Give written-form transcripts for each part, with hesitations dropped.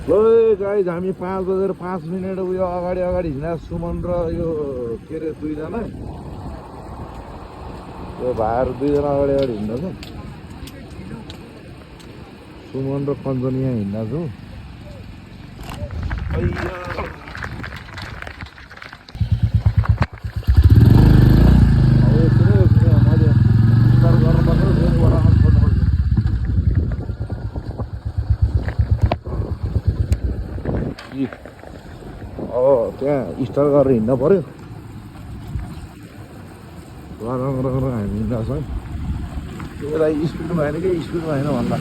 ल गाइज हामी 5 बजेर 5 मिनट उयो अगाडि अगाडि हिँड्दा सुमन र यो के अरे दुईजना यो भाइहरू दुईजना अगाडि अगाडि हिँड्दा छ सुमन र कञ्चन यहाँ हिँड्दा छु अब त्यहाँ स्टार्ट गरेर हिँड्नु पर्यो हामी हिँड्दा छ है स्पिड भएन कि स्पिड भएन भन्दा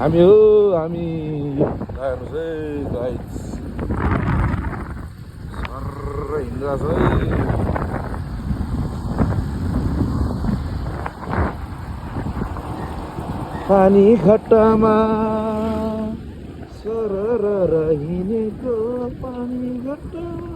हामी गएर चाहिँ गाइज सर हिँड्दा छ है पानी घट्टामा सरर हिँडेको पानी घट्टामा